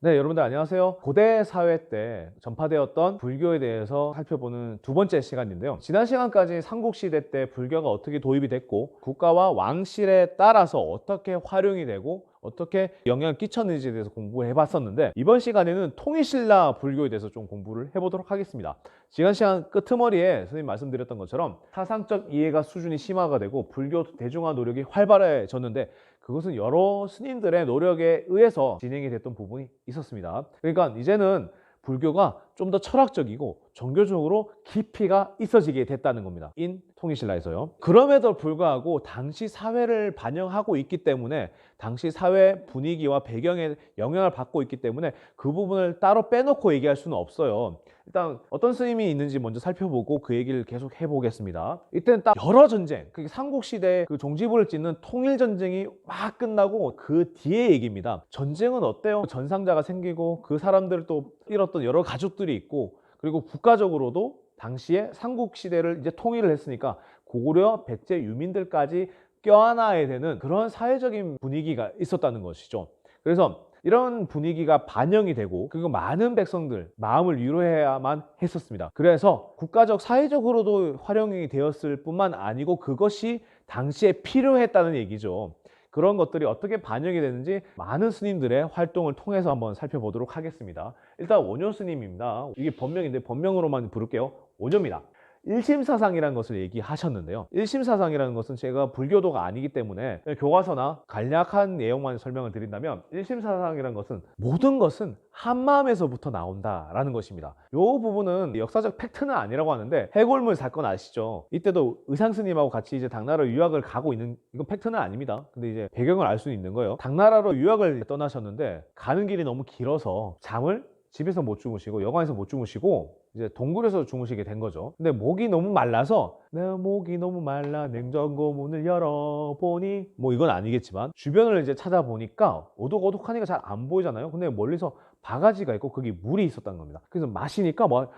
네, 여러분들 안녕하세요. 고대 사회 때 전파되었던 불교에 대해서 살펴보는 두 번째 시간인데요. 지난 시간까지 삼국시대 때 불교가 어떻게 도입이 됐고 국가와 왕실에 따라서 어떻게 활용이 되고 어떻게 영향을 끼쳤는지에 대해서 공부를 해봤었는데, 이번 시간에는 통일신라 불교에 대해서 좀 공부를 해보도록 하겠습니다. 지난 시간 끄트머리에 선생님 말씀드렸던 것처럼 사상적 이해가 수준이 심화가 되고 불교 대중화 노력이 활발해졌는데, 그것은 여러 스님들의 노력에 의해서 진행이 됐던 부분이 있었습니다. 그러니까 이제는 불교가 좀 더 철학적이고 종교적으로 깊이가 있어지게 됐다는 겁니다. 인 통일신라에서요. 그럼에도 불구하고 당시 사회를 반영하고 있기 때문에, 당시 사회 분위기와 배경에 영향을 받고 있기 때문에 그 부분을 따로 빼놓고 얘기할 수는 없어요. 일단 어떤 스님이 있는지 먼저 살펴보고 그 얘기를 계속 해보겠습니다. 이때는 딱 여러 전쟁, 그게 삼국시대의 그 종지부를 찍는 통일전쟁이 막 끝나고 그 뒤의 얘기입니다. 전쟁은 어때요? 전상자가 생기고 그 사람들을 또 잃었던 여러 가족들이 있고, 그리고 국가적으로도 당시에 삼국시대를 이제 통일을 했으니까 고구려, 백제 유민들까지 껴안아야 되는 그런 사회적인 분위기가 있었다는 것이죠. 그래서 이런 분위기가 반영이 되고, 그리고 많은 백성들 마음을 위로해야만 했었습니다. 그래서 국가적 사회적으로도 활용이 되었을 뿐만 아니고 그것이 당시에 필요했다는 얘기죠. 그런 것들이 어떻게 반영이 되는지 많은 스님들의 활동을 통해서 한번 살펴보도록 하겠습니다. 일단 원효 스님입니다. 이게 본명인데 본명으로만 부를게요. 원효입니다. 일심사상이라는 것을 얘기하셨는데요. 일심사상이라는 것은 제가 불교도가 아니기 때문에 교과서나 간략한 내용만 설명을 드린다면, 일심사상이라는 것은 모든 것은 한마음에서부터 나온다라는 것입니다. 이 부분은 역사적 팩트는 아니라고 하는데, 해골물 사건 아시죠? 이때도 의상스님하고 같이 이제 당나라 유학을 가고 있는, 이건 팩트는 아닙니다. 근데 이제 배경을 알 수는 있는 거예요. 당나라로 유학을 떠나셨는데 가는 길이 너무 길어서 잠을 집에서 못 주무시고 여관에서 못 주무시고 이제 동굴에서 주무시게 된 거죠. 근데 목이 너무 말라서, 내 목이 너무 말라 냉장고 문을 열어보니, 뭐 이건 아니겠지만 주변을 이제 찾아보니까 오독오독하니까 잘 안 보이잖아요. 근데 멀리서 바가지가 있고 거기 물이 있었다는 겁니다. 그래서 마시니까 막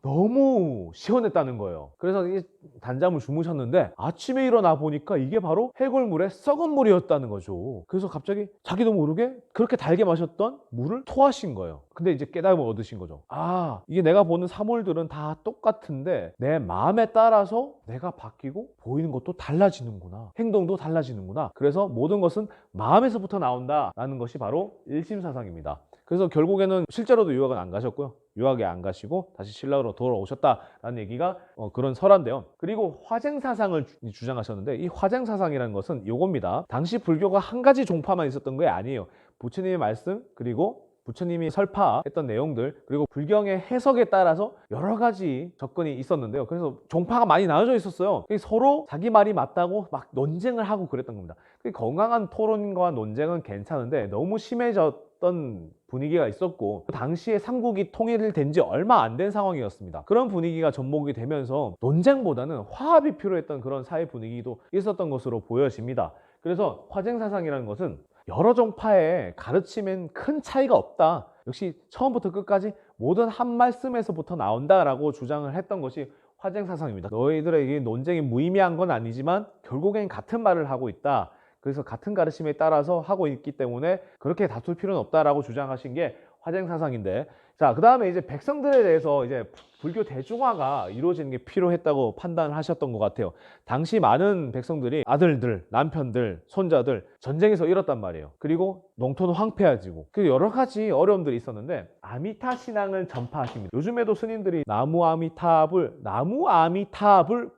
너무 시원했다는 거예요. 그래서 이 단잠을 주무셨는데 아침에 일어나 보니까 이게 바로 해골물의 썩은 물이었다는 거죠. 그래서 갑자기 자기도 모르게 그렇게 달게 마셨던 물을 토하신 거예요. 근데 이제 깨달음을 얻으신 거죠. 아, 이게 내가 보는 사물들은 다 똑같은데 내 마음에 따라서 내가 바뀌고 보이는 것도 달라지는구나, 행동도 달라지는구나. 그래서 모든 것은 마음에서부터 나온다라는 것이 바로 일심사상입니다. 그래서 결국에는 실제로도 유학은 안 가셨고요. 유학에 안 가시고 다시 신라로 돌아오셨다라는 얘기가 그런 설화인데요. 그리고 화쟁사상을 주장하셨는데, 이 화쟁사상이라는 것은 요겁니다. 당시 불교가 한 가지 종파만 있었던 게 아니에요. 부처님의 말씀, 그리고 부처님이 설파했던 내용들, 그리고 불경의 해석에 따라서 여러 가지 접근이 있었는데요. 그래서 종파가 많이 나눠져 있었어요. 서로 자기 말이 맞다고 막 논쟁을 하고 그랬던 겁니다. 건강한 토론과 논쟁은 괜찮은데 너무 심해졌던 분위기가 있었고, 당시에 삼국이 통일된 지 얼마 안 된 상황이었습니다. 그런 분위기가 전복이 되면서 논쟁보다는 화합이 필요했던 그런 사회 분위기도 있었던 것으로 보여집니다. 그래서 화쟁사상이라는 것은 여러 종파의 가르침엔 큰 차이가 없다, 역시 처음부터 끝까지 모든 한 말씀에서부터 나온다라고 주장을 했던 것이 화쟁사상입니다. 너희들에게 논쟁이 무의미한 건 아니지만 결국엔 같은 말을 하고 있다, 그래서 같은 가르침에 따라서 하고 있기 때문에 그렇게 다툴 필요는 없다라고 주장하신 게 화쟁사상인데, 자, 그 다음에 이제 백성들에 대해서 이제 불교 대중화가 이루어지는 게 필요했다고 판단을 하셨던 것 같아요. 당시 많은 백성들이 아들들, 남편들, 손자들 전쟁에서 잃었단 말이에요. 그리고 농토는 황폐해지고, 그 여러 가지 어려움들이 있었는데 아미타 신앙을 전파하십니다. 요즘에도 스님들이 나무 아미타불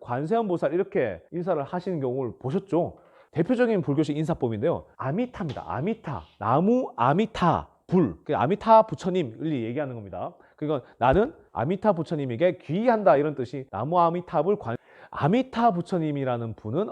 관세음보살 이렇게 인사를 하시는 경우를 보셨죠? 대표적인 불교식 인사법인데요. 아미타입니다. 아미타, 나무 아미타 불, 아미타 부처님을 얘기하는 겁니다. 그러니까 나는 아미타 부처님에게 귀의한다, 이런 뜻이 나무 아미타불 관. 아미타 부처님이라는 분은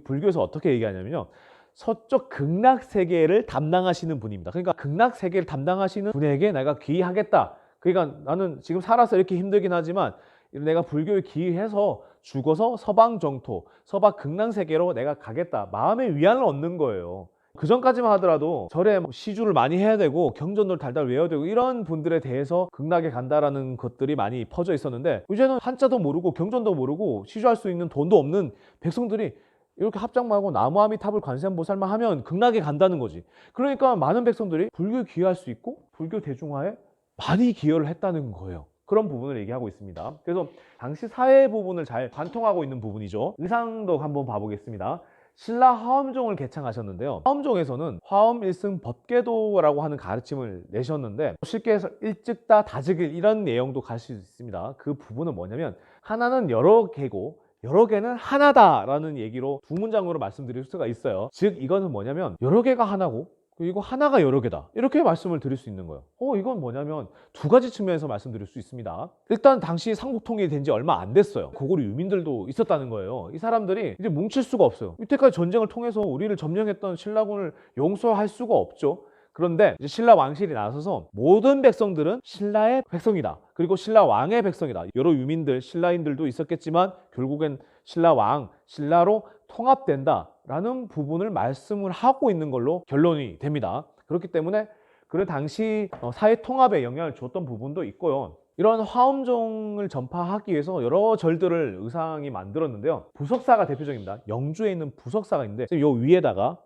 불교에서 어떻게 얘기하냐면요, 서쪽 극락세계를 담당하시는 분입니다. 그러니까 극락세계를 담당하시는 분에게 내가 귀의하겠다. 그러니까 나는 지금 살아서 이렇게 힘들긴 하지만 내가 불교에 귀의해서 죽어서 서방 정토, 서방 극락세계로 내가 가겠다, 마음의 위안을 얻는 거예요. 그 전까지만 하더라도 절에 시주를 많이 해야 되고 경전도 달달 외워야 되고 이런 분들에 대해서 극락에 간다라는 것들이 많이 퍼져 있었는데, 이제는 한자도 모르고 경전도 모르고 시주할 수 있는 돈도 없는 백성들이 이렇게 합장하고 나무아미타불 관세음보살만 하면 극락에 간다는 거지. 그러니까 많은 백성들이 불교에 기여할 수 있고 불교 대중화에 많이 기여를 했다는 거예요. 그런 부분을 얘기하고 있습니다. 그래서 당시 사회 부분을 잘 관통하고 있는 부분이죠. 의상도 한번 봐보겠습니다. 신라 화엄종을 개창하셨는데요. 화엄종에서는 화엄 일승 법계도라고 하는 가르침을 내셨는데 쉽게 해서 일즉다 다즉일 이런 내용도 갈 수 있습니다. 그 부분은 뭐냐면 하나는 여러 개고 여러 개는 하나다라는 얘기로 두 문장으로 말씀드릴 수가 있어요. 즉 이거는 뭐냐면 여러 개가 하나고 그리고 하나가 여러 개다 이렇게 말씀을 드릴 수 있는 거예요. 이건 뭐냐면 두 가지 측면에서 말씀드릴 수 있습니다. 일단 당시 삼국통일이 된 지 얼마 안 됐어요. 고구려 유민들도 있었다는 거예요. 이 사람들이 이제 뭉칠 수가 없어요. 이때까지 전쟁을 통해서 우리를 점령했던 신라군을 용서할 수가 없죠. 그런데 이제 신라 왕실이 나서서 모든 백성들은 신라의 백성이다. 그리고 신라 왕의 백성이다. 여러 유민들, 신라인들도 있었겠지만 결국엔 신라 왕, 신라로 통합된다라는 부분을 말씀을 하고 있는 걸로 결론이 됩니다. 그렇기 때문에 그 당시 사회 통합에 영향을 줬던 부분도 있고요. 이런 화엄종을 전파하기 위해서 여러 절들을 의상이 만들었는데요. 부석사가 대표적입니다. 영주에 있는 부석사가 있는데 지금 요 위에다가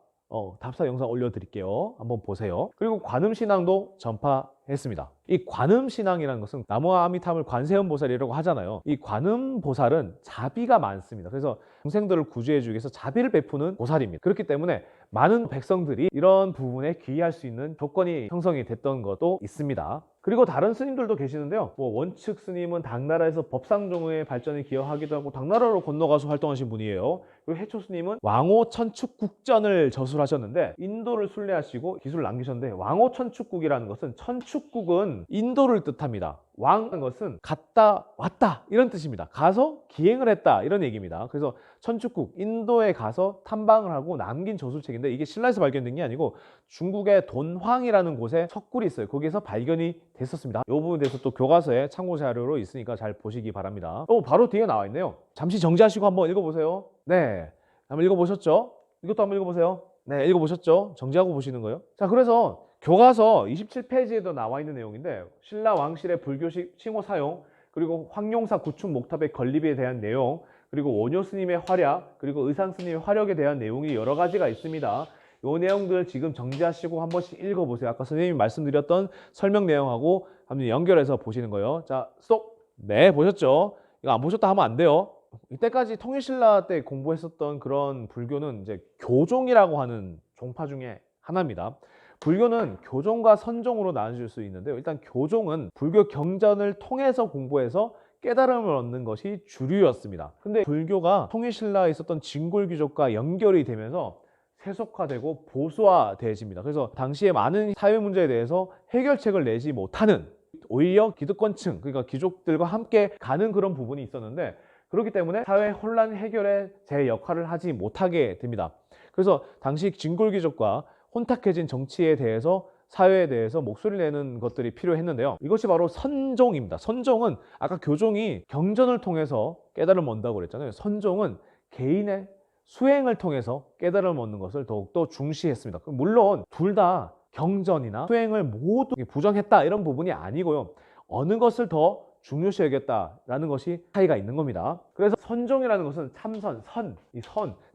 답사 영상 올려드릴게요. 한번 보세요. 그리고 관음신앙도 전파했습니다. 이 관음신앙이라는 것은 나무아미타불 관세음보살이라고 하잖아요. 이 관음보살은 자비가 많습니다. 그래서 중생들을 구제해주기 위해서 자비를 베푸는 보살입니다. 그렇기 때문에 많은 백성들이 이런 부분에 귀의할 수 있는 조건이 형성이 됐던 것도 있습니다. 그리고 다른 스님들도 계시는데요. 원측 스님은 당나라에서 법상종의 발전에 기여하기도 하고 당나라로 건너가서 활동하신 분이에요. 그리고 해초 스님은 왕호 천축국전을 저술하셨는데 인도를 순례하시고 기술을 남기셨는데 왕호 천축국이라는 것은 천축국은 인도를 뜻합니다. 왕은 것은 갔다 왔다 이런 뜻입니다. 가서 기행을 했다 이런 얘기입니다. 그래서 천축국 인도에 가서 탐방을 하고 남긴 저술책인데 이게 신라에서 발견된 게 아니고 중국의 돈황이라는 곳에 석굴이 있어요. 거기에서 발견이 됐었습니다. 이 부분에 대해서 또 교과서에 참고 자료로 있으니까 잘 보시기 바랍니다. 바로 뒤에 나와 있네요. 잠시 정지하시고 한번 읽어보세요. 네, 한번 읽어보셨죠? 이것도 한번 읽어보세요. 네, 읽어보셨죠? 정지하고 보시는 거예요. 자, 그래서 교과서 27페이지에도 나와 있는 내용인데 신라 왕실의 불교식 칭호 사용, 그리고 황룡사 구축 목탑의 건립에 대한 내용, 그리고 원효 스님의 활약, 그리고 의상 스님의 활약에 대한 내용이 여러 가지가 있습니다. 이 내용들 지금 정지하시고 한 번씩 읽어보세요. 아까 선생님이 말씀드렸던 설명 내용하고 한번 연결해서 보시는 거예요. 자, 스톱. 네, 보셨죠? 이거 안 보셨다 하면 안 돼요. 이때까지 통일신라 때 공부했었던 그런 불교는 이제 교종이라고 하는 종파 중에 하나입니다. 불교는 교종과 선종으로 나눠질 수 있는데요. 일단 교종은 불교 경전을 통해서 공부해서 깨달음을 얻는 것이 주류였습니다. 근데 불교가 통일신라에 있었던 진골귀족과 연결이 되면서 세속화되고 보수화되어집니다. 그래서 당시에 많은 사회 문제에 대해서 해결책을 내지 못하는 오히려 기득권층, 그러니까 귀족들과 함께 가는 그런 부분이 있었는데 그렇기 때문에 사회 혼란 해결에 제 역할을 하지 못하게 됩니다. 그래서 당시 진골귀족과 혼탁해진 정치에 대해서 사회에 대해서 목소리를 내는 것들이 필요했는데요. 이것이 바로 선종입니다. 선종은 아까 교종이 경전을 통해서 깨달음을 얻는다고 그랬잖아요. 선종은 개인의 수행을 통해서 깨달음을 얻는 것을 더욱더 중시했습니다. 물론 둘 다 경전이나 수행을 모두 부정했다 이런 부분이 아니고요. 어느 것을 더 중요시 여겼다라는 것이 차이가 있는 겁니다. 그래서 선종이라는 것은 참선,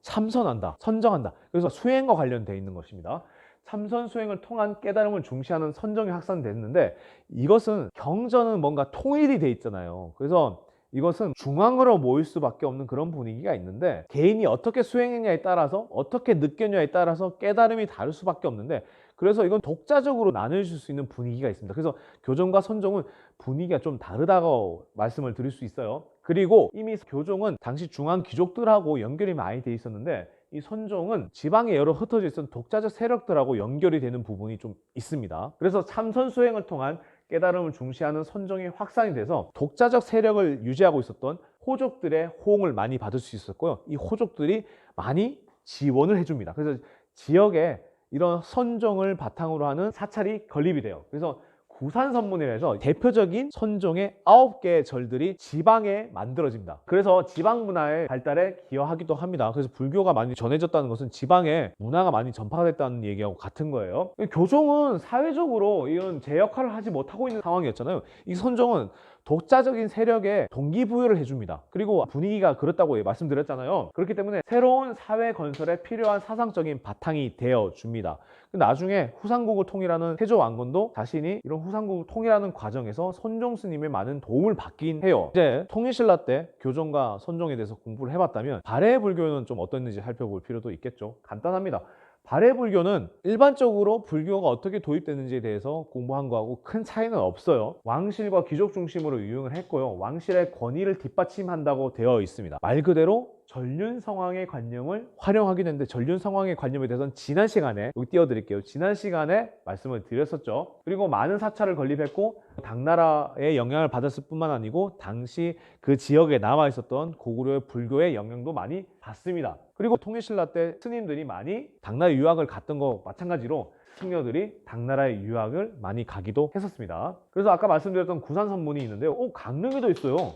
참선한다, 선정한다. 그래서 수행과 관련되어 있는 것입니다. 참선 수행을 통한 깨달음을 중시하는 선정이 확산됐는데 이것은 경전은 뭔가 통일이 돼 있잖아요. 그래서 이것은 중앙으로 모일 수밖에 없는 그런 분위기가 있는데 개인이 어떻게 수행했냐에 따라서 어떻게 느꼈냐에 따라서 깨달음이 다를 수밖에 없는데 그래서 이건 독자적으로 나눠질 수 있는 분위기가 있습니다. 그래서 교종과 선종은 분위기가 좀 다르다고 말씀을 드릴 수 있어요. 그리고 이미 교종은 당시 중앙 귀족들하고 연결이 많이 돼 있었는데 이 선종은 지방에 여러 흩어져 있던 독자적 세력들하고 연결이 되는 부분이 좀 있습니다. 그래서 참선 수행을 통한 깨달음을 중시하는 선종이 확산이 돼서 독자적 세력을 유지하고 있었던 호족들의 호응을 많이 받을 수 있었고요. 이 호족들이 많이 지원을 해줍니다. 그래서 지역에 이런 선종을 바탕으로 하는 사찰이 건립이 돼요. 그래서 구산선문이라서 대표적인 선종의 9개의 절들이 지방에 만들어집니다. 그래서 지방 문화의 발달에 기여하기도 합니다. 그래서 불교가 많이 전해졌다는 것은 지방에 문화가 많이 전파가 됐다는 얘기하고 같은 거예요. 교종은 사회적으로 이런 제 역할을 하지 못하고 있는 상황이었잖아요. 이 선종은 독자적인 세력에 동기부여를 해줍니다. 그리고 분위기가 그렇다고 말씀드렸잖아요. 그렇기 때문에 새로운 사회 건설에 필요한 사상적인 바탕이 되어줍니다. 나중에 후삼국을 통일하는 태조 왕건도 자신이 이런 후삼국을 통일하는 과정에서 선종 스님의 많은 도움을 받긴 해요. 이제 통일신라 때 교종과 선종에 대해서 공부를 해봤다면 발해 불교는 좀 어땠는지 살펴볼 필요도 있겠죠. 간단합니다. 발해 불교는 일반적으로 불교가 어떻게 도입됐는지에 대해서 공부한 거하고 큰 차이는 없어요. 왕실과 귀족 중심으로 유행을 했고요. 왕실의 권위를 뒷받침한다고 되어 있습니다. 말 그대로 전륜성왕의 관념을 활용하긴 했는데, 전륜성왕의 관념에 대해서는 지난 시간에 여기 띄워드릴게요. 지난 시간에 말씀을 드렸었죠. 그리고 많은 사찰을 건립했고 당나라의 영향을 받았을 뿐만 아니고 당시 그 지역에 남아 있었던 고구려의 불교의 영향도 많이 받습니다. 그리고 통일신라 때 스님들이 많이 당나라 유학을 갔던 거 마찬가지로 승려들이 당나라의 유학을 많이 가기도 했었습니다. 그래서 아까 말씀드렸던 구산선문이 있는데요. 강릉에도 있어요.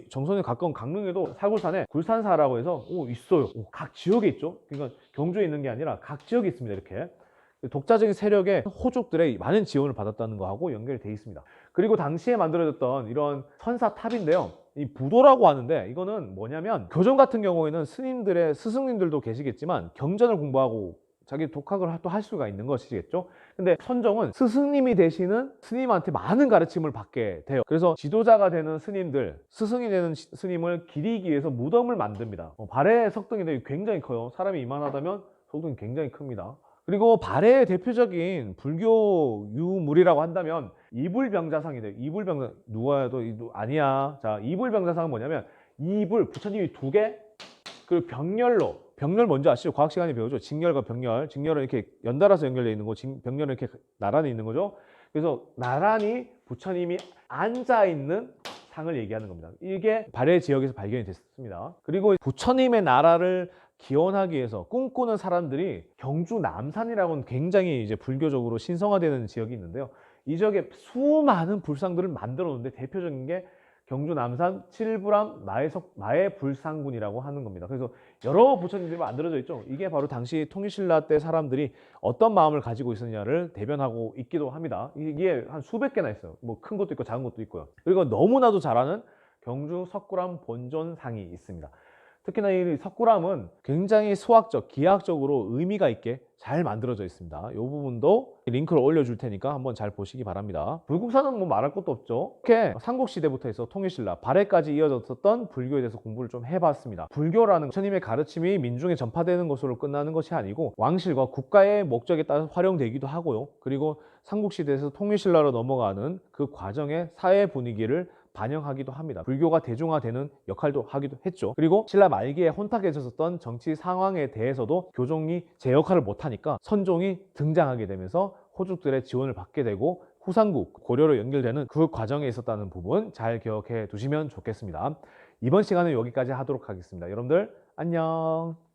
정선에 가까운 강릉에도 사굴산에 굴산사라고 해서 있어요. 각 지역에 있죠. 그러니까 경주에 있는 게 아니라 각 지역에 있습니다. 이렇게 독자적인 세력의 호족들의 많은 지원을 받았다는 거하고 연결되어 있습니다. 그리고 당시에 만들어졌던 이런 선사탑인데요. 이 부도라고 하는데, 이거는 뭐냐면 교정 같은 경우에는 스님들의 스승님들도 계시겠지만 경전을 공부하고 자기 독학을 또 할 수가 있는 것이겠죠. 근데 선종은 스승님이 되시는 스님한테 많은 가르침을 받게 돼요. 그래서 지도자가 되는 스님들, 스승이 되는 스님을 기리기 위해서 무덤을 만듭니다. 발해 석등이 굉장히 커요. 사람이 이만하다면 석등이 굉장히 큽니다. 그리고 발해의 대표적인 불교 유물이라고 한다면 이불병자상인데요. 이불병자 누가 해도 아니야. 자, 이불병자상은 뭐냐면 이불 부처님이 2개, 그리고 병렬 뭔지 아시죠? 과학 시간에 배우죠. 직렬과 병렬. 직렬은 이렇게 연달아서 연결되어 있는 거, 병렬은 이렇게 나란히 있는 거죠. 그래서 나란히 부처님이 앉아 있는 상을 얘기하는 겁니다. 이게 발해 지역에서 발견이 됐습니다. 그리고 부처님의 나라를 기원하기 위해서 꿈꾸는 사람들이 경주 남산이라고는 굉장히 이제 불교적으로 신성화되는 지역이 있는데요. 이 지역에 수많은 불상들을 만들어 놓는데 대표적인 게 경주 남산 칠불암 마해불상군이라고 하는 겁니다. 그래서 여러 부처님들이 만들어져 있죠. 이게 바로 당시 통일신라 때 사람들이 어떤 마음을 가지고 있었냐를 대변하고 있기도 합니다. 이게 한 수백 개나 있어요. 뭐 큰 것도 있고 작은 것도 있고요. 그리고 너무나도 잘 아는 경주 석굴암 본존상이 있습니다. 특히나 이 석굴암은 굉장히 수학적, 기하학적으로 의미가 있게 잘 만들어져 있습니다. 이 부분도 링크를 올려줄 테니까 한번 잘 보시기 바랍니다. 불국사는 뭐 말할 것도 없죠. 이렇게 삼국시대부터 해서 통일신라, 발해까지 이어졌었던 불교에 대해서 공부를 좀 해봤습니다. 불교라는 부처님의 가르침이 민중에 전파되는 것으로 끝나는 것이 아니고 왕실과 국가의 목적에 따라 활용되기도 하고요. 그리고 삼국시대에서 통일신라로 넘어가는 그 과정의 사회 분위기를 반영하기도 합니다. 불교가 대중화되는 역할도 하기도 했죠. 그리고 신라 말기에 혼탁해졌었던 정치 상황에 대해서도 교종이 제 역할을 못하니까 선종이 등장하게 되면서 호족들의 지원을 받게 되고 후삼국, 고려로 연결되는 그 과정에 있었다는 부분 잘 기억해 두시면 좋겠습니다. 이번 시간은 여기까지 하도록 하겠습니다. 여러분들 안녕.